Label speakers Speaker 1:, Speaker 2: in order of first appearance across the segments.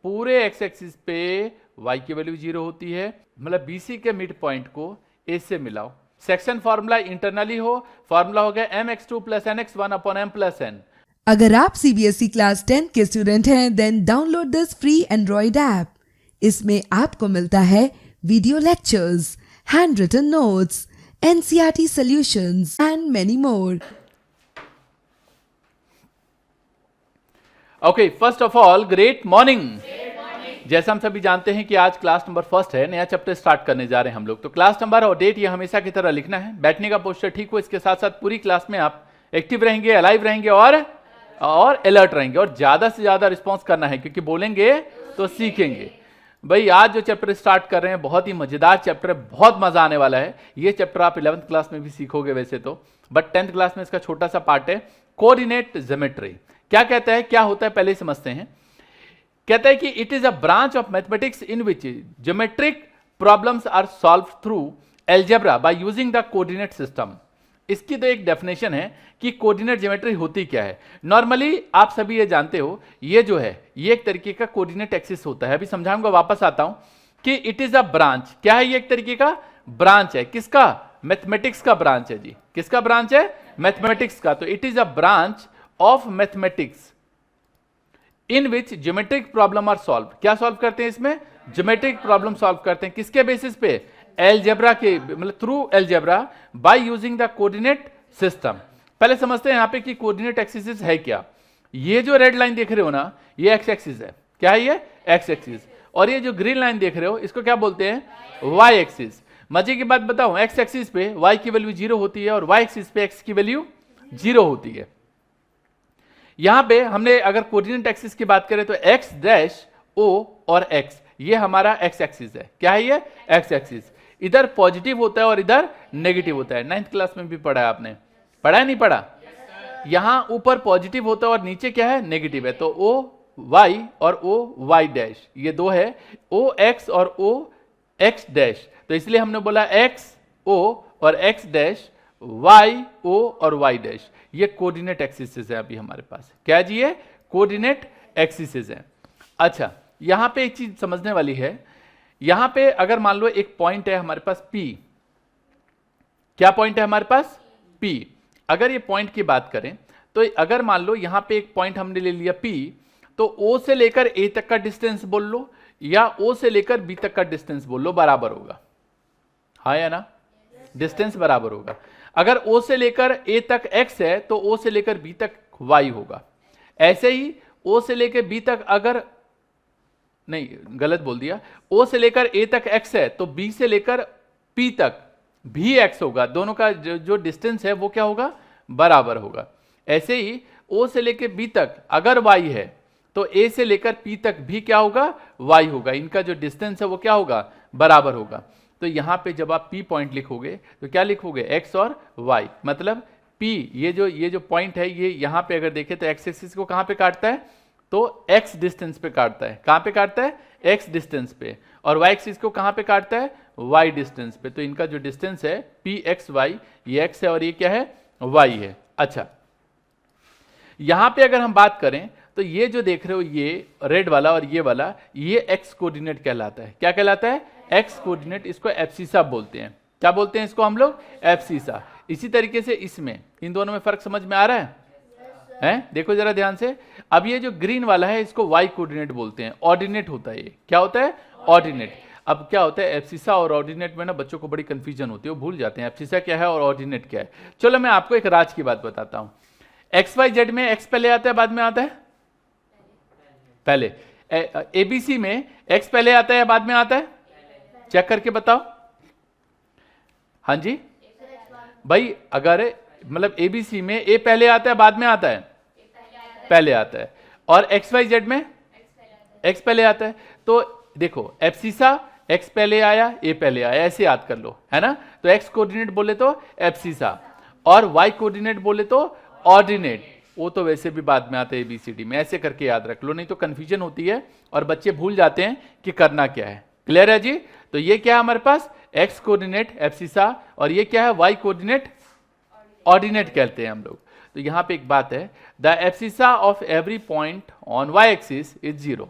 Speaker 1: पूरे x axis पे y की वैल्यू 0 होती है, मतलब BC के मिड पॉइंट को A से मिलाओ। सेक्शन फॉर्मूला इंटरनली हो, फॉर्मूला हो गया mx2 + nx1 / m + n।
Speaker 2: अगर आप CBSE क्लास 10 के स्टूडेंट हैं then download this free android app. इसमें आपको मिलता है video lectures, hand written notes, NCERT solutions and many more.
Speaker 1: Okay, first of all great morning. जैसा हम सभी जानते हैं कि आज क्लास नंबर फर्स्ट है, नया चैप्टर स्टार्ट करने जा रहे हैं हम लोग। तो क्लास नंबर और डेट ये हमेशा की तरह लिखना है, बैठने का पोस्चर ठीक हो, इसके साथ साथ पूरी क्लास में आप एक्टिव रहेंगे, अलाइव रहेंगे और अलर्ट रहेंगे, और ज्यादा से ज्यादा रिस्पॉन्स करना है, क्योंकि बोलेंगे तो सीखेंगे। भाई आज जो चैप्टर स्टार्ट कर रहे हैं बहुत ही मजेदार चैप्टर है, बहुत मजा आने वाला है। ये चैप्टर आप 11th क्लास में भी सीखोगे वैसे तो, बट 10th क्लास में इसका छोटा सा पार्ट है। कोऑर्डिनेट ज्योमेट्री क्या कहता है, क्या होता है, पहले समझते हैं। कहता है कि it is a branch of mathematics in which geometric problems are solved through algebra by using the coordinate system. इसकी तो एक डेफिनेशन है कि कोऑर्डिनेट ज्योमेट्री होती क्या है। नॉर्मली आप सभी ये जानते हो, ये जो है ये एक तरीके का कोऑर्डिनेट एक्सिस होता है। अभी समझाऊंगा, वापस आता हूं कि इट इज अ ब्रांच। क्या है ये? एक तरीके का ब्रांच है। किसका? मैथमेटिक्स का ब्रांच है जी। किसका ब्रांच है? मैथमेटिक्स का। तो it is a branch of mathematics in which geometric problem are solve. क्या सॉल्व करते हैं इसमें? ज्योमेट्रिक प्रॉब्लम सॉल्व करते हैं। किसके बेसिस पे? एलजेब्रा के, मतलब through algebra bye using the coordinate system. पहले समझते हैं यहां पे कि कोऑर्डिनेट एक्सिस है क्या। ये जो रेड लाइन देख रहे हो ना, ये एक्स एक्सिस है। क्या है ये? X axis. और ये जो ग्रीन लाइन देख रहे हो इसको क्या बोलते हैं? Y axis. मजे की बात बताऊं, एक्स एक्सिस पे वाई की वैल्यू 0 होती है और वाई एक्सिस पे एक्स की वैल्यू 0 होती है। यहां पे हमने अगर कोऑर्डिनेट एक्सिस की बात करें तो एक्स डैश ओ और एक्स, ये हमारा एक्स एक्सिस है। क्या है ये? X axis. इधर पॉजिटिव होता है और इधर नेगेटिव होता है। 9th क्लास में भी पढ़ा है आपने, पढ़ा है नहीं पढ़ा? यहां ऊपर पॉजिटिव होता है और नीचे क्या है? नेगेटिव है। तो ओ वाई और ओ वाई डैश, ये दो है, ओ एक्स और ओ एक्स डैश। तो इसलिए हमने बोला एक्स ओ और एक्स डैश, वाई ओ और वाई डैश। ये कोऑर्डिनेट एक्सिस है अभी हमारे पास। क्या जी? ये कोऑर्डिनेट एक्सिस है। अच्छा, यहां पे एक चीज समझने वाली है। यहां पे अगर मान लो एक पॉइंट है हमारे पास P। क्या पॉइंट है हमारे पास? P। अगर ये पॉइंट की बात करें तो अगर मान लो यहां पे एक पॉइंट हमने ले लिया P, तो O से लेकर A तक का डिस्टेंस बोल लो या O से लेकर B तक का डिस्टेंस बोल लो, बराबर होगा। हाँ या ना? डिस्टेंस बराबर होगा। अगर O से लेकर A तक x है तो O से लेकर B तक y होगा। ऐसे ही O से लेकर B तक, अगर नहीं गलत बोल दिया, O से लेकर A तक x है तो B से लेकर P तक भी x होगा। दोनों का जो डिस्टेंस है वो क्या होगा? बराबर होगा। ऐसे ही O से लेकर B तक अगर y है तो A से लेकर P तक भी क्या होगा? y होगा। इनका जो डिस्टेंस है वो क्या होगा? बराबर होगा। तो यहां पे जब आप P पॉइंट लिखोगे तो क्या लिखोगे? x और y। मतलब P, ये जो पॉइंट है, ये यहां पे अगर देखें तो x एक्सिस को कहां पे काटता है? तो x डिस्टेंस पे काटता है। कहां पे काटता है? x डिस्टेंस पे। और y एक्सिस को कहां पे काटता है? y डिस्टेंस पे। तो इनका जो डिस्टेंस है pxy, ये x है और ये क्या है? y है। अच्छा, यहां पे अगर हम बात करें तो ये जो देख रहे हो ये रेड वाला और ये वाला, ये x कोऑर्डिनेट कहलाता है। क्या कहलाता है? x coordinate. इसको एब्सिसा बोलते हैं। क्या बोलते हैं इसको हम लोग? एब्सिसा। इसी तरीके से इसमें, इन दोनों में फर्क समझ में आ रहा है? हैं? देखो जरा ध्यान से। अब ये जो ग्रीन वाला है इसको y कोऑर्डिनेट बोलते हैं। ऑर्डिनेट होता है ये। क्या होता है? ऑर्डिनेट। अब क्या होता है, एब्सिसा और ऑर्डिनेट में ना बच्चों को बड़ी कंफ्यूजन होती है, वो भूल जाते हैं एब्सिसा क्या है और ऑर्डिनेट क्या है। चलो मैं आपको एक राज की बात बताता हूं। XYZ में x पहले आता है बाद में आता है? पहले। ABC में x पहले आता है या बाद में आता है? चेक करके बताओ। हाँ जी भाई, अगर मतलब ABC में A पहले आता है बाद में आता है? पहले आता है। और XYZ में x पहले आता है। तो देखो, एब्सिसा x पहले आया, A पहले आया, ऐसे याद कर लो, है ना? तो x कोऑर्डिनेट बोले तो एब्सिसा और y कोऑर्डिनेट बोले तो ऑर्डिनेट। वो तो वैसे भी बाद में आते हैं ABCD में। ऐसे करके याद रख लो, नहीं तो कंफ्यूजन होती है और बच्चे भूल जाते हैं कि करना क्या है। क्लियर है जी? तो ये क्या है हमारे पास? x कोऑर्डिनेट एब्सिसा और ये क्या है? y कोऑर्डिनेट ऑर्डिनेट कहते हैं हम लोग। तो यहां पे एक बात है, the abscissa of every point on y axis is 0।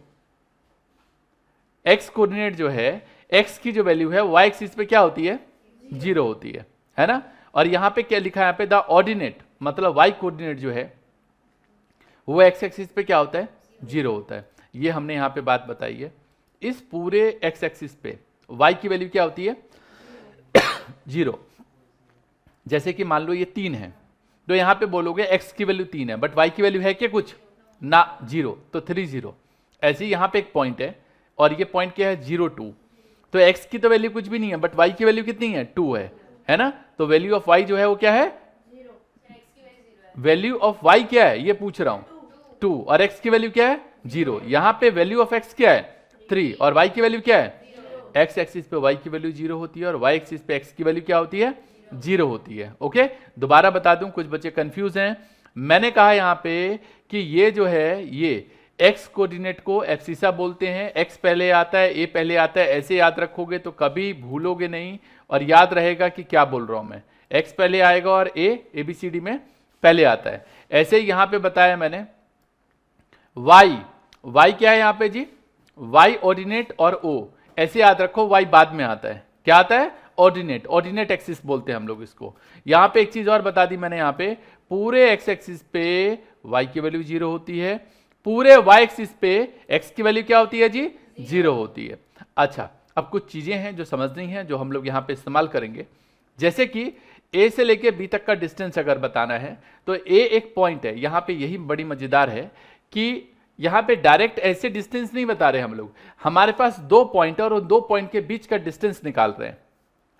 Speaker 1: X coordinate जो है, एक्स की जो वैल्यू है वाई एक्सिस पे क्या होती है, 0 होती है ना। और यहां पे क्या लिखा है, यहाँ पे द ऑर्डिनेट मतलब वाई कोऑर्डिनेट जो है वो एक्स एक्सिस पे क्या होता है, 0 होता है। ये हमने यहाँ पे बात बताई है। इस पूरे एक्स एक्सिस पे वाई की वैल्यू क्या होती है, 0। जैसे कि मान लो ये 3 है, तो यहां पे बोलोगे एक्स की वैल्यू 3 है, बट वाई की वैल्यू है क्या कुछ ना, 0, तो 3 0। ऐसे ही यहां पे एक पॉइंट है और ये पॉइंट क्या है, 0 2, तो एक्स की तो वैल्यू कुछ भी नहीं है, बट वाई की वैल्यू कितनी है, 2 है ना। तो वैल्यू ऑफ वाई जो है वो क्या है, वैल्यू ऑफ वाई क्या है ये पूछ रहा हूं, 2, और एक्स की वैल्यू क्या है, 0। यहां पे वैल्यू ऑफ एक्स क्या है, 3, और वाई की वैल्यू क्या है, एक्स एक्सिस पे वाई की वैल्यू 0 होती है और वाई एक्सिस पे एक्स की वैल्यू क्या होती है, 0 होती है। ओके, दोबारा बता दूं, कुछ बच्चे कंफ्यूज हैं। मैंने कहा यहां पे कि ये जो है, ये एक्स कोऑर्डिनेट को एब्सिसा बोलते हैं, एक्स पहले आता है, ए पहले आता है, ऐसे याद रखोगे तो कभी भूलोगे नहीं और याद रहेगा कि क्या बोल रहा हूं मैं। एक्स पहले आएगा और ABCD में पहले आता है। ऐसे ही यहां पे बताया मैंने वाई क्या है यहां पे जी, वाई ऑर्डिनेट और O, ऐसे याद रखो, वाई बाद में आता है, क्या आता है, ऑर्डिनेट एक्सिस बोलते हैं हम लोग इसको। यहां पे एक चीज और बता दी मैंने, यहां पे पूरे एक्स एक्सिस पे वाई की वैल्यू 0 होती है, पूरे वाई एक्सिस पे एक्स की वैल्यू क्या होती है जी, 0 होती है। अच्छा, अब कुछ चीजें हैं जो समझनी है, जो हम लोग यहां पे इस्तेमाल करेंगे। जैसे कि ए से लेके बी तक का डिस्टेंस अगर बताना है तो ए एक पॉइंट है, यहां पे यही बड़ी मजेदार है कि यहां पे डायरेक्ट ऐसे डिस्टेंस नहीं बता रहे हम लोग, हमारे पास 2 पॉइंट और उन 2 पॉइंट के बीच का डिस्टेंस निकाल रहे हैं,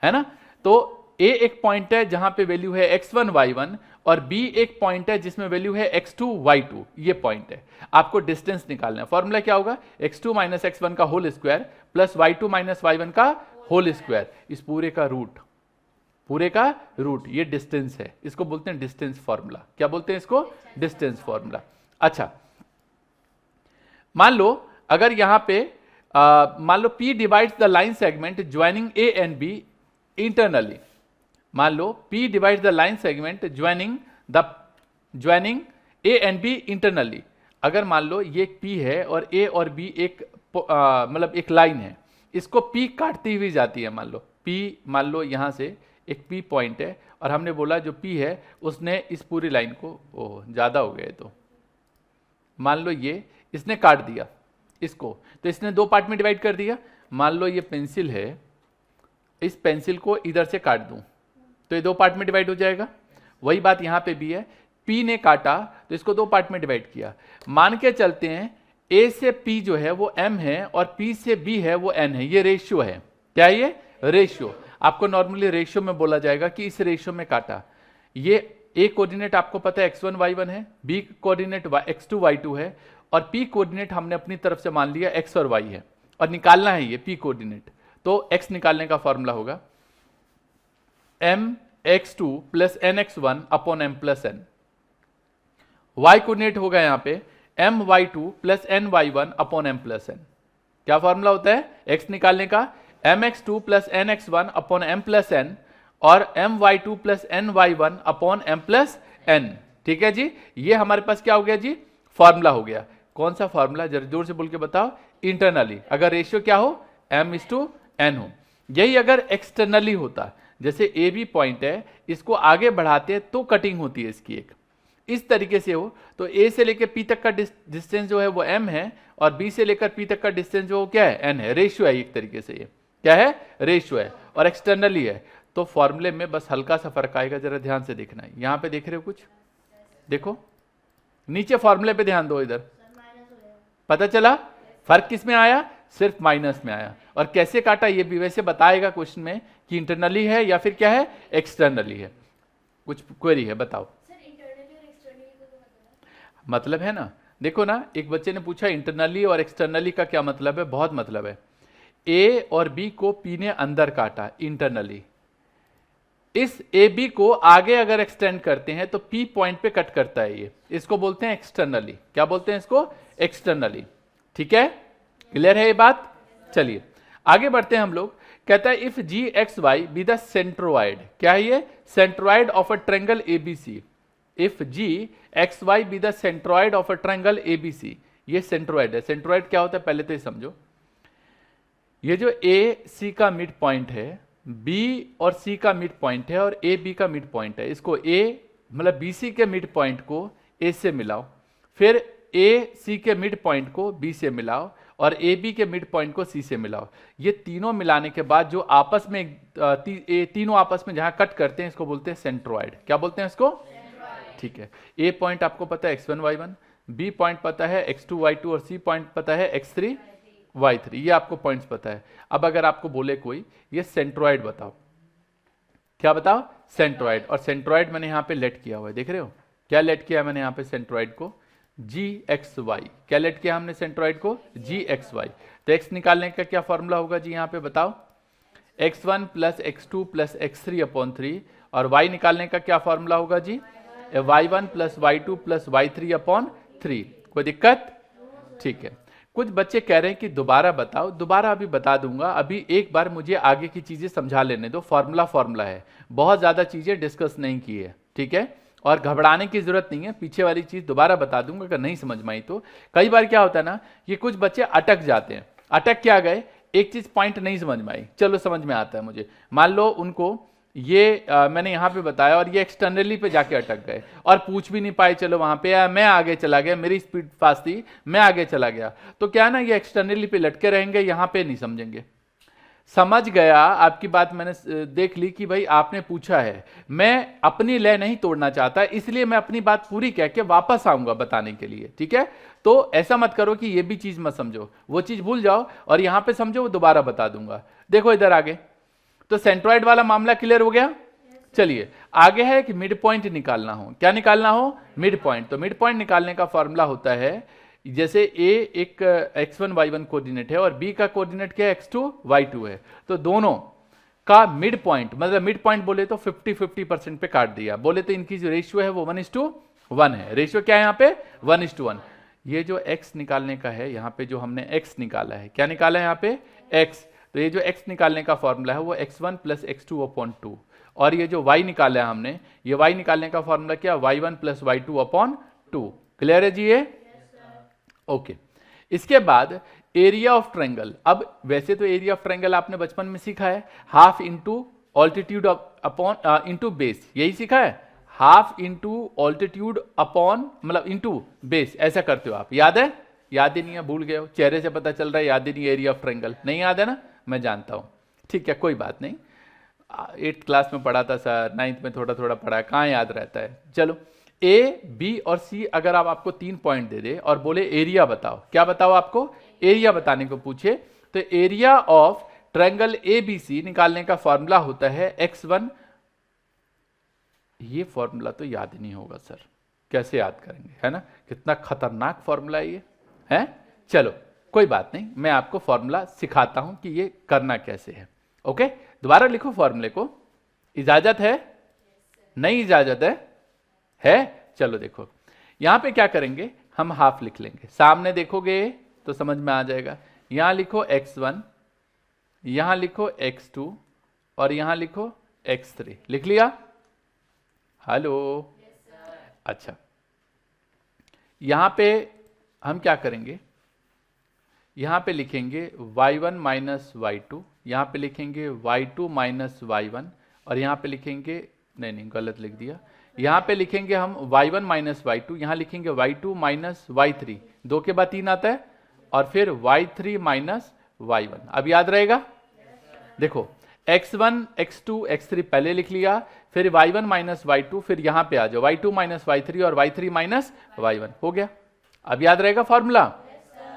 Speaker 1: है ना। तो ए एक पॉइंट है जहां पे वैल्यू है x1 y1 और बी एक पॉइंट है जिसमें वैल्यू है x2 y2, ये पॉइंट है। आपको डिस्टेंस निकालना है, फॉर्मूला क्या होगा, x2 माइनस x1 का whole square plus y2 minus y1 का होल स्क्वायर, इस पूरे का रूट, ये डिस्टेंस है, इसको बोलते हैं डिस्टेंस फॉर्मूला। क्या बोलते हैं इसको, डिस्टेंस फॉर्मूला। अच्छा, मान लो अगर यहां पे मान लो P divides the line segment joining A and B internally, मान लो P divides the line segment joining A and B internally. अगर मान लो ये एक P है और A और B एक मतलब एक लाइन है, इसको P काटती हुई जाती है। मान लो P, मान लो यहां से एक P पॉइंट है और हमने बोला जो P है उसने इस पूरी लाइन को, ओह ज्यादा हो गए, तो मान लो ये इसने काट दिया इसको, तो इसने 2 पार्ट में डिवाइड कर दिया। मान लो ये पेंसिल है, इस पेंसिल को इधर से काट दूं तो ये 2 पार्ट में डिवाइड हो जाएगा। वही बात यहां पे भी है, P ने काटा तो इसको 2 पार्ट में डिवाइड किया। मान के चलते हैं A से P जो है वो M है और P से B है वो N है, ये रेशियो है। क्या है ये, रेशियो। आपको नॉर्मली रेशियो में बोला जाएगा कि इस रेशियो में काटा। ये A कोऑर्डिनेट आपको पता है x1 y1 है, B कोऑर्डिनेट x2 y2 है और P कोऑर्डिनेट हमने अपनी तरफ से मान लिया x और y है और निकालना है ये P कोऑर्डिनेट। तो x निकालने का फॉर्मूला होगा mx2 plus nx1 upon m plus n। y coordinate होगा यहां पे my2 plus ny1 upon m plus n। क्या फॉर्मूला होता है x निकालने का, mx2 plus nx1 upon m plus n और my2 plus ny1 upon m plus n। ठीक है जी, ये हमारे पास क्या हो गया जी, फॉर्मूला हो गया। कौन सा फॉर्मूला, जरा जोर से बोल के बताओ। इंटरनली अगर रेशियो क्या हो, m/n हो। यही अगर एक्सटर्नली होता, जैसे ए बी पॉइंट है, इसको आगे बढ़ाते तो कटिंग होती है इसकी एक, इस तरीके से हो तो ए से लेकर पी तक का डिस्टेंस जो है वो m है और बी से लेकर पी तक का डिस्टेंस जो क्या है, n है। रेशियो है एक तरीके से, ये क्या है, रेशियो है और एक्सटर्नली है। तो फॉर्मूले में बस हल्का सा फर्क आएगा, जरा ध्यान से देखना है। यहां पे देख रहे हो कुछ, देखो नीचे फॉर्मूले पे ध्यान दो, इधर पता चला फर्क किस में आया, सिर्फ माइनस में आया। और कैसे काटा ये भी वैसे बताएगा क्वेश्चन में कि इंटरनली है या फिर क्या है, एक्सटर्नली है। कुछ क्वेरी है, बताओ। मतलब है ना, देखो ना, एक बच्चे ने पूछा इंटरनली और एक्सटर्नली का क्या मतलब है। बहुत मतलब है। ए और बी को पी ने अंदर काटा इंटरनली, इस ए बी को आगे अगर एक्सटेंड करते हैं तो पी पॉइंट पे कट करता है, ये इसको बोलते हैं एक्सटर्नली। क्या बोलते हैं इसको, एक्सटर्नली। ठीक है, क्लियर है ये बात। चलिए आगे बढ़ते हैं हम लोग। कहता है if G X Y be the centroid, क्या है ये, centroid of a triangle ABC. If G X Y be the centroid of a triangle ABC, ये सेंट्रोइड है। सेंट्रोइड क्या होता है पहले तो ये समझो। ये जो ए सी का मिड पॉइंट है, बी और सी का मिड पॉइंट है और ए बी का मिड पॉइंट है, इसको ए मतलब बी सी के मिड पॉइंट को ए से मिलाओ, फिर ए सी के मिड पॉइंट को बी से मिलाओ और ए बी के मिड पॉइंट को सी से मिलाओ। ये तीनों मिलाने के बाद जो आपस में तीनों आपस में जहां कट करते हैं इसको बोलते हैं सेंट्रोइड। क्या बोलते हैं इसको? ठीक है। ए पॉइंट आपको पता है x1 y1, बी पॉइंट पता है x2 y2 और सी पॉइंट पता है x3 y3। ये आपको पॉइंट्स पता है। अब अगर आपको बोले कोई ये सेंट्रोइड बताओ, क्या बताओ? सेंट्रोइड। और सेंट्रोइड मैंने यहां पे लेट किया हुआ है, देख रहे हो क्या लेट किया है मैंने यहां पे सेंट्रोइड को? gxy। क्या लेट किया हमने सेंट्रोइड को? gxy। तो x निकालने का क्या फॉर्मूला होगा जी यहाँ पे बताओ? x1 plus x2 plus x3 upon 3। और y निकालने का क्या फॉर्मूला होगा जी? y1 plus y2 plus y3 upon 3। कोई दिक्कत? ठीक है। कुछ बच्चे कह रहे हैं कि दोबारा बताओ। दोबारा अभी बता दूंगा, अभी एक बार मुझे आगे की चीजें समझा लेने दो। फॉर्मूला है, बहुत ज्यादा चीजें डिस्कस नहीं की है, ठीक है? और घबराने की जरूरत नहीं है, पीछे वाली चीज दोबारा बता दूंगा अगर नहीं समझ में आई तो। कई बार क्या होता है ना, ये कुछ बच्चे अटक जाते हैं। अटक क्या गए? एक चीज पॉइंट नहीं समझ में आई, चलो समझ में आता है मुझे। मान लो उनको ये मैंने यहाँ पे बताया और ये एक्सटर्नली पे जाके अटक गए और पूछ भी नहीं पाए, चलो वहां पे मैं आगे चला गया, मेरी स्पीड फास्ट थी, मैं आगे चला गया। तो क्या ना, ये एक्सटर्नली पे लटके रहेंगे, यहाँ पे नहीं समझेंगे। समझ गया आपकी बात, मैंने देख ली कि भाई आपने पूछा है, मैं अपनी लय नहीं तोड़ना चाहता, इसलिए मैं अपनी बात पूरी कह के वापस आऊंगा बताने के लिए, ठीक है? तो ऐसा मत करो कि ये भी चीज मत समझो, वो चीज भूल जाओ और यहां पे समझो, वो दोबारा बता दूंगा। देखो इधर आगे, तो सेंट्रोइड वाला मामला क्लियर हो गया। चलिए आगे है कि मिड पॉइंट निकालना हो। क्या निकालना हो? Mid point. तो मिड पॉइंट निकालने का फॉर्मूला होता है, जैसे ए एक x1 y1 कोऑर्डिनेट है और b का कोऑर्डिनेट क्या है? x2 y2 है। तो दोनों का मिड पॉइंट, मतलब मिड पॉइंट बोले तो 50-50% पे काट दिया, बोले तो इनकी जो रेशियो है वो 1:1 है। रेशियो क्या है यहाँ पे? 1:1। ये जो x निकालने का है, यहाँ पे जो हमने x निकाला है, क्या निकाला है यहाँ पे? x। तो ये जो x निकालने का फॉर्मूला है वो x1 प्लस x2 अपॉन 2। और ये जो y निकाला है हमने, ये y निकालने का फॉर्मूला क्या? y1 plus y2 upon 2। Clear है जी ये? ओके। इसके बाद एरिया ऑफ ट्रायंगल। अब वैसे तो एरिया ऑफ ट्रायंगल आपने बचपन में सीखा है, half into altitude upon into base, यही सीखा है। हाफ इंटू ऑल्टीट्यूड अपॉन मतलब इंटू बेस, ऐसा करते हो आप, याद है? याद ही नहीं है, भूल गए हो, चेहरे से पता चल रहा है याद ही नहीं। एरिया ऑफ ट्रायंगल नहीं याद है ना? मैं जानता हूं, ठीक है, कोई बात नहीं। 8th क्लास में पढ़ा था सर, 9th में थोड़ा थोड़ा पढ़ा है, कहाँ याद रहता है। चलो, ए बी और सी अगर आप आपको 3 पॉइंट दे दे और बोले एरिया बताओ, क्या बताओ आपको? एरिया बताने को पूछे, तो area of triangle A B C निकालने का फॉर्मूला होता है x1। ये फॉर्मूला तो याद ही नहीं होगा सर, कैसे याद करेंगे, है ना? कितना खतरनाक फॉर्मूला ये है। चलो कोई बात नहीं, मैं आपको फॉर्मूला सिखाता हूं कि ये करना कैसे है। ओके, दोबारा लिखो फॉर्मूले को। इजाजत है? नहीं इजाजत है? चलो देखो, यहां पे क्या करेंगे, हम हाफ लिख लेंगे। सामने देखोगे तो समझ में आ जाएगा। यहां लिखो x1, यहां लिखो x2 और यहां लिखो x3। लिख लिया? हेलो? अच्छा, यहां पे हम क्या करेंगे, यहां पे लिखेंगे y1 माइनस y2, यहां पे लिखेंगे y2 माइनस y1 और यहां पे लिखेंगे, नहीं गलत लिख दिया, यहां पे लिखेंगे हम y1 माइनस y2, यहां लिखेंगे y2 माइनस y3, 2 के बाद 3 आता है, और फिर y3 माइनस y1। अब याद रहेगा? देखो x1 x2 x3 पहले लिख लिया, फिर y1 माइनस y2, फिर यहां पे आ जाओ y2 माइनस y3 और y3 माइनस y1, हो गया। अब याद रहेगा फॉर्मूला?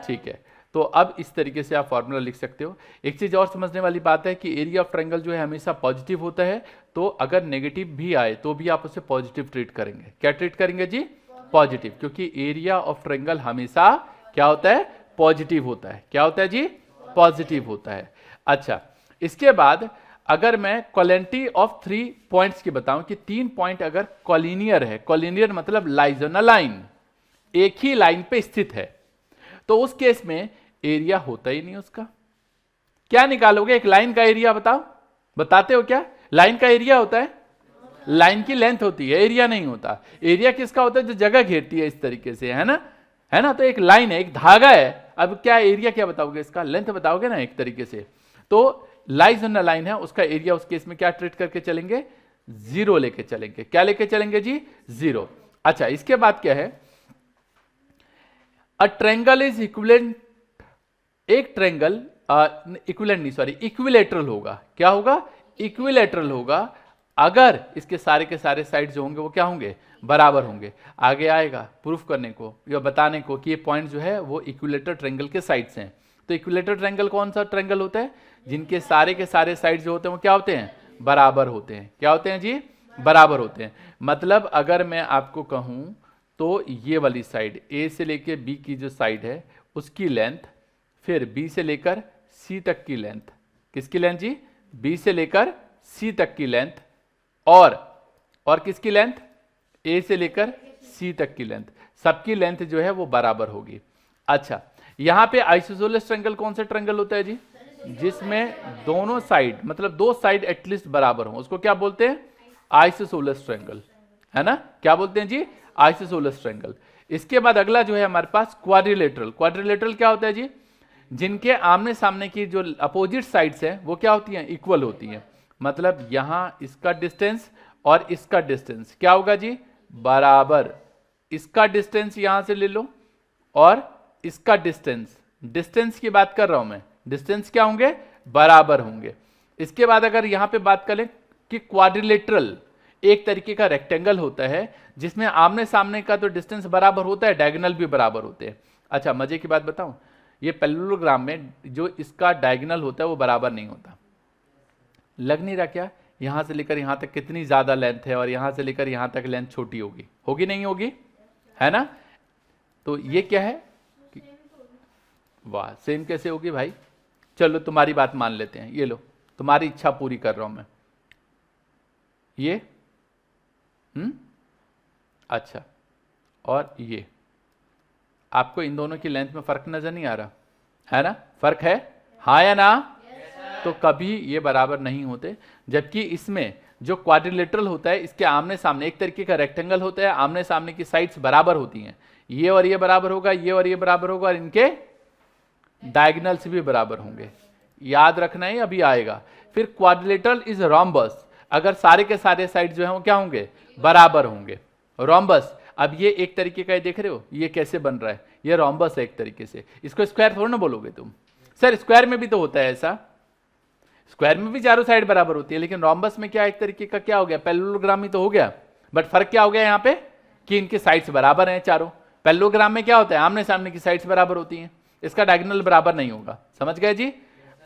Speaker 1: ठीक है, तो अब इस तरीके से आप फॉर्मूला लिख सकते हो। एक चीज और समझने वाली बात है कि एरिया ऑफ ट्रायंगल जो है हमेशा पॉजिटिव होता है, तो अगर नेगेटिव भी आए तो भी आप उसे पॉजिटिव ट्रीट करेंगे। क्या ट्रीट करेंगे जी? पॉजिटिव, क्योंकि एरिया ऑफ ट्रायंगल हमेशा क्या होता है? पॉजिटिव होता है। क्या होता है जी? पॉजिटिव होता है। अच्छा, इसके बाद अगर मैं क्वालिटी ऑफ 3 पॉइंट्स की बताऊं कि 3 पॉइंट अगर कॉलिनियर है, कॉलिनियर मतलब लाइज ऑन अ लाइन, एक ही लाइन पे स्थित है, तो उस केस में एरिया होता ही नहीं उसका। क्या निकालोगे? एक लाइन का एरिया बताओ, बताते हो क्या? लाइन का एरिया होता है, लाइन की लेंथ होती है, एरिया नहीं होता। एरिया किसका होता है? जो जगह घेरती है इस तरीके से, है ना? है ना? तो एक लाइन है, एक धागा है, अब क्या एरिया क्या बताओगे, इसका लेंथ बताओगे ना एक तरीके से। तो लाइज ऑन द लाइन है, उसका एरिया उस केस में क्या ट्रीट करके चलेंगे, 0 लेके चलेंगे। क्या लेके चलेंगे जी, 0। अच्छा, इसके बाद क्या है, अ ट्रायंगल इज इक्विवेलेंट, एक ट्रायंगल इक्विवेलेंट नहीं सॉरी इक्विलेटरल होगा। क्या होगा, इक्विलेटरल होगा अगर इसके सारे के सारे साइड जो होंगे वो क्या होंगे, बराबर होंगे। आगे आएगा प्रूफ करने को या बताने को कि ये पॉइंट जो है वो इक्विलेटर ट्रायंगल के साइड्स हैं। तो इक्विलेटर ट्रायंगल कौन सा ट्रायंगल होता है, जिनके सारे के सारे साइड जो होते हैं वो क्या होते हैं, बराबर होते हैं। क्या होते हैं जी, बराबर होते हैं। मतलब अगर मैं आपको कहूं तो ये वाली साइड ए से लेकर बी की जो साइड है उसकी लेंथ, फिर बी से लेकर सी तक की लेंथ, किसकी लेंथ जी, बी से लेकर सी तक की लेंथ, और किसकी लेंथ, ए से लेकर सी तक की लेंथ, सबकी लेंथ जो है वो बराबर होगी। अच्छा, यहां पे आइसोसेलेस ट्रायंगल कौन सा ट्रायंगल होता है जी, जिसमें दोनों साइड मतलब दो साइड एटलीस्ट बराबर हो, उसको क्या बोलते हैं, आइसोसेलेस ट्रायंगल, है ना। क्या बोलते हैं जी, आइसोसेलेस ट्रायंगल। इसके बाद अगला जो है हमारे पास क्वाड्रिलेटरल। क्वाड्रिलेटरल क्या होता है जी, जिनके आमने सामने की जो अपोजिट साइड्स हैं वो क्या होती हैं, इक्वल होती हैं। मतलब यहां इसका डिस्टेंस और इसका डिस्टेंस क्या होगा जी, बराबर। इसका डिस्टेंस यहां से ले लो और इसका डिस्टेंस की बात कर रहा हूं मैं, डिस्टेंस क्या होंगे, बराबर होंगे। इसके बाद अगर यहां पे बात करें कि क्वाड्रिलेटरल एक तरीके का रेक्टेंगल होता है जिसमें आमने सामने का तो डिस्टेंस बराबर होता है, डायगोनल भी बराबर होते हैं। अच्छा, मजे की बात बताऊं, ये पैरेललोग्राम में जो इसका डायगोनल होता है वो बराबर नहीं होता। लग नहीं रहा क्या, यहां से लेकर यहां तक कितनी ज्यादा लेंथ है और यहां से लेकर यहां तक लेंथ छोटी होगी, होगी नहीं होगी, है ना। तो ये क्या है, वाह, सेम कैसे होगी भाई। चलो तुम्हारी बात मान लेते हैं, ये लो तुम्हारी इच्छा पूरी कर रहा हूं मैं, ये अच्छा, और ये आपको इन दोनों की लेंथ में फर्क नजर नहीं आ रहा, है ना, फर्क है, हाँ या ना। तो कभी ये बराबर नहीं होते। जबकि इसमें जो क्वाड्रिलेटरल होता है इसके आमने सामने एक तरीके का रेक्टेंगल होता है, आमने सामने की साइड्स बराबर होती हैं, ये और ये बराबर होगा, ये और ये बराबर होगा, और इनके डायगोनल्स भी बराबर होंगे। याद रखना है, अभी आएगा। फिर क्वाड्रिलेटरल इज रोम्बस, अगर सारे के सारे साइड जो है वो क्या होंगे, बराबर होंगे। रोम्बस, अब ये एक तरीके का देख रहे हो ये कैसे बन रहा है, ये रोम्बस है एक तरीके से। इसको स्क्वायर थोड़ा ना बोलोगे तुम, सर स्क्वायर में भी तो होता है ऐसा, स्क्वायर में भी चारों साइड बराबर होती है, लेकिन रोम्बस में क्या एक तरीके का क्या हो गया, पैरेललोग्राम ही तो हो गया। बट फर्क क्या हो गया यहाँ पे कि इनके साइड्स बराबर हैं चारों। पैरेललोग्राम में क्या होता है, आमने सामने की साइड्स बराबर होती हैं, इसका डायगोनल बराबर नहीं होगा। समझ गए जी,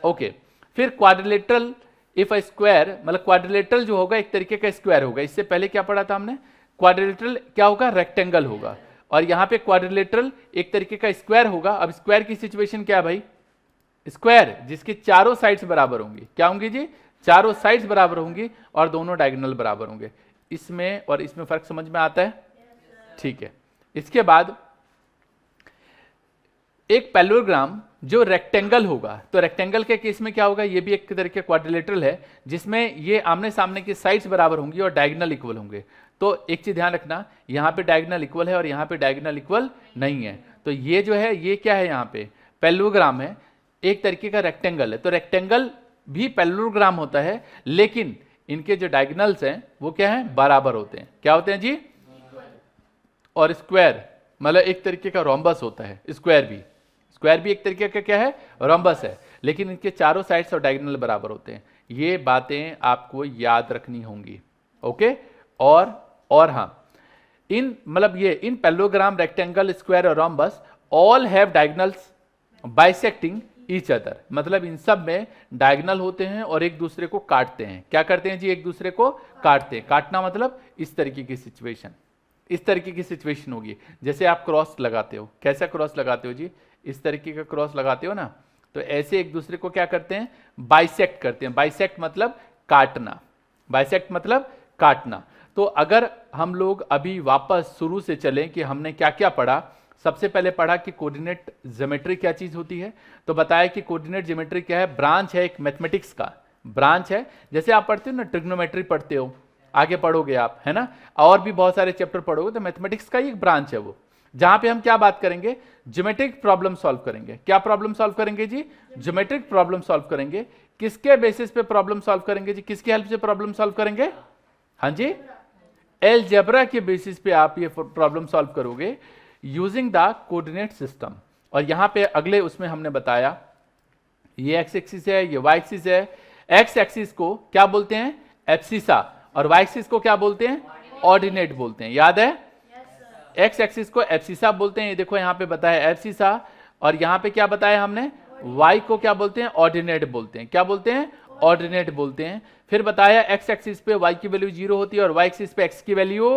Speaker 1: ओके। फिर क्वाड्रिलेटरल इफ अ स्क्वायर, मतलब क्वाड्रिलेटरल जो होगा एक तरीके का स्क्वायर होगा। इससे पहले क्या पढ़ा था हमने, क्वाड्रिलेटरल क्या होगा, रेक्टेंगल होगा, और यहां पे क्वाड्रिलेटरल एक तरीके का स्क्वायर होगा। अब स्क्वायर की सिचुएशन क्या है भाई, स्क्वायर जिसके चारों साइड्स बराबर होंगी, क्या होंगी जी, चारों साइड्स बराबर होंगी और दोनों डायगोनल बराबर होंगे। इसमें और इसमें फर्क समझ में आता है, ठीक है। इसके बाद एक पैरेललोग्राम जो रेक्टेंगल होगा, तो रेक्टेंगल के केस में क्या होगा, ये भी एक तरीके क्वाड्रिलेटरल है जिसमें ये आमने सामने की साइड्स बराबर होंगी और डायगोनल इक्वल होंगे। तो एक चीज ध्यान रखना, यहां पे डायगोनल इक्वल है और यहां पे डायगोनल इक्वल नहीं है। तो ये जो है ये क्या है, यहां पे पैरेललोग्राम है, एक तरीके का रेक्टेंगल है। तो रेक्टेंगल भी पैरेललोग्राम होता है, लेकिन इनके जो डायगोनल्स हैं वो क्या है, बराबर होते हैं। क्या होते हैं जी, और स्क्वायर मतलब एक तरीके का रोम्बस होता है, स्क्वायर भी एक तरीके का क्या है, रोम्बस है, लेकिन इनके चारों साइड्स और डायगोनल बराबर होते हैं। ये बातें आपको याद रखनी होंगी, ओके। और हाँ, इन मतलब ये इन पैरेललोग्राम, रेक्टेंगल, स्क्वायर और rhombus all have diagonals bisecting each other, मतलब इन सब में डायगोनल होते हैं और एक दूसरे को काटते हैं। क्या करते हैं जी, एक दूसरे को काटते हैं। काटना मतलब इस तरीके की सिचुएशन, इस तरीके की सिचुएशन होगी। जैसे आप क्रॉस लगाते हो, कैसा क्रॉस लगाते हो जी, इस तरीके का क्रॉस लगाते हो ना, तो ऐसे एक दूसरे को क्या करते हैं, बाइसेक्ट करते हैं। बाइसेक्ट मतलब काटना, बाइसेक्ट मतलब काटना। तो अगर हम लोग अभी वापस शुरू से चलें कि हमने क्या क्या पढ़ा, सबसे पहले पढ़ा कि कोऑर्डिनेट ज्योमेट्री क्या चीज होती है। तो बताया कि कोऑर्डिनेट ज्योमेट्री क्या है, ब्रांच है एक मैथमेटिक्स का, ब्रांच है। जैसे आप पढ़ते हो ना, ट्रिग्नोमेट्री पढ़ते हो, आगे पढ़ोगे आप, है ना, और भी बहुत सारे चैप्टर पढ़ोगे, तो मैथमेटिक्स का ही एक ब्रांच है वो। जहां पे हम क्या बात करेंगे, ज्योमेट्रिक प्रॉब्लम सॉल्व करेंगे। क्या प्रॉब्लम सॉल्व करेंगे जी, ज्योमेट्रिक प्रॉब्लम सॉल्व करेंगे। किसके बेसिस पे प्रॉब्लम सॉल्व करेंगे जी, किसकी हेल्प से प्रॉब्लम सॉल्व करेंगे, हाँ जी, अलजेब्रा के बेसिस पे आप ये प्रॉब्लम सॉल्व करोगे यूजिंग द कोऑर्डिनेट सिस्टम। और यहां पे अगले उसमें हमने बताया ये एक्स एक्सिस है, ये वाई एक्सिस है। एक्स एक्सिस को क्या बोलते हैं, एब्सिसा, और वाई एक्सिस को क्या बोलते हैं, ऑर्डिनेट बोलते हैं। याद है, एक्स एक्सिस को एब्सिसा बोलते हैं, ये देखो यहां पे बताया एब्सिसा, और यहां पे क्या बताया हमने, वाई को क्या बोलते हैं, ऑर्डिनेट बोलते हैं। क्या बोलते हैं, ऑर्डिनेट बोलते हैं। फिर बताया एक्स एक्सिस पे वाई की वैल्यू 0 होती है और वाई एक्सिस पे एक्स की वैल्यू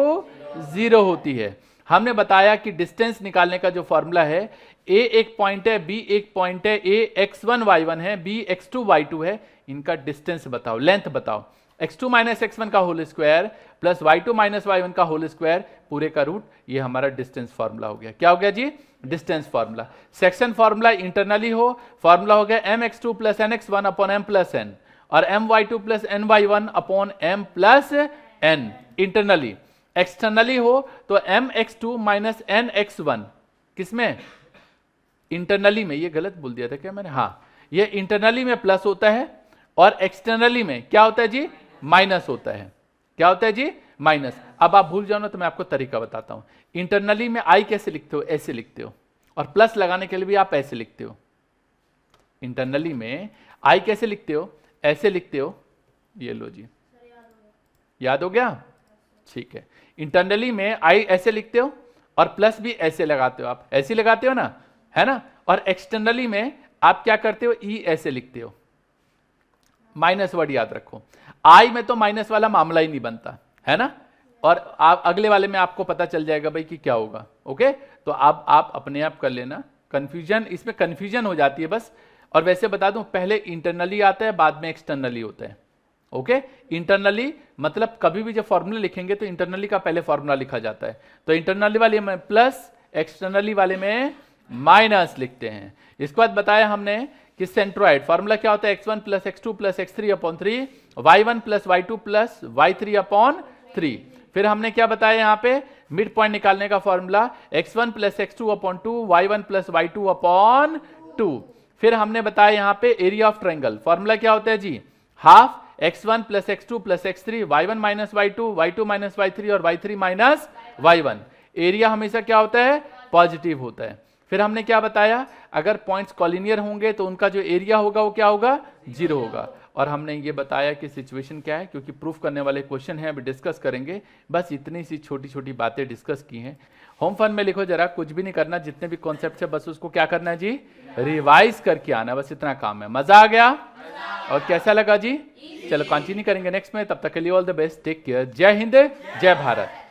Speaker 1: 0 होती है। हमने बताया कि डिस्टेंस निकालने का जो फॉर्मूला है, ए एक पॉइंट है, बी एक पॉइंट है, ए x1 y1 है, बी x2 y2 है, इनका डिस्टेंस बताओ, लेंथ बताओ। x2 माइनस x1 का whole square plus y2 minus y1 का होल स्क्वायर पूरे का रूट, ये हमारा डिस्टेंस फॉर्मूला हो गया। क्या हो गया जी, distance formula. Section formula internally हो, फॉर्मूला हो गया mx2 plus nx1 upon m plus n और my2 plus ny1 upon m plus n internally. Externally हो तो mx2 माइनस nx1, किसमें, इंटरनली में। ये गलत बोल दिया था क्या मैंने, हाँ, ये इंटरनली में प्लस होता है और एक्सटर्नली में क्या होता है जी, माइनस होता है। क्या होता है जी, माइनस। अब आप भूल जाओ ना तो मैं आपको तरीका बताता हूं। इंटरनली में आई कैसे लिखते हो, ऐसे लिखते हो, और प्लस लगाने के लिए भी आप ऐसे लिखते हो। इंटरनली में आई कैसे लिखते हो, ऐसे लिखते हो, ये लो जी, याद हो गया, ठीक है। इंटरनली में आई ऐसे लिखते हो और प्लस भी ऐसे लगाते हो, आप ऐसे लगाते हो ना, है ना। और एक्सटर्नली में आप क्या करते हो, ई ऐसे लिखते हो, माइनस वर्ड याद रखो। आई में तो माइनस वाला मामला ही नहीं बनता, है ना। और आप अगले वाले में आपको पता चल जाएगा भाई कि क्या होगा। ओके, तो आप अपने आप कर लेना, कंफ्यूजन, इसमें कंफ्यूजन हो जाती है बस। और वैसे बता दूं, पहले इंटरनली आता है, बाद में एक्सटर्नली होता है। ओके, इंटरनली मतलब कभी भी जब फॉर्मूला लिखेंगे तो इंटरनली का पहले फॉर्मूला लिखा जाता है। तो इंटरनली वाले में प्लस, एक्सटर्नली वाले में माइनस लिखते हैं। इसके बाद बताया हमने कि सेंट्रोइड फॉर्मूला क्या होता है, x1 plus x2 plus x3 upon 3, y1 plus y2 plus y3 upon 3। फिर हमने क्या बताया यहाँ पे, मिड पॉइंट निकालने का formula x1 plus x2 upon 2, y1 plus y2 upon 2। फिर हमने बताया यहाँ पे एरिया ऑफ ट्रायंगल, फॉर्मूला क्या होता है जी, half x1 plus x2 plus x3, y1 minus y2, y2 minus y3 और y3 माइनस y1। एरिया हमेशा क्या होता है, पॉजिटिव होता है। फिर हमने क्या बताया, अगर पॉइंट्स कॉलिनियर होंगे तो उनका जो एरिया होगा वो क्या होगा, 0 होगा। और हमने ये बताया कि सिचुएशन क्या है, क्योंकि प्रूफ करने वाले क्वेश्चन हैं, अभी डिस्कस करेंगे। बस इतनी सी छोटी छोटी बातें डिस्कस की हैं। होम फन में लिखो जरा, कुछ भी नहीं करना, जितने भी कॉन्सेप्ट है बस उसको क्या करना है जी, रिवाइज करके आना, बस इतना काम है। मजा आ गया और कैसा लगा जी, चलो कंटिन्यू करेंगे नेक्स्ट में। तब तक के लिए all the best, take care, जय हिंद, जय भारत।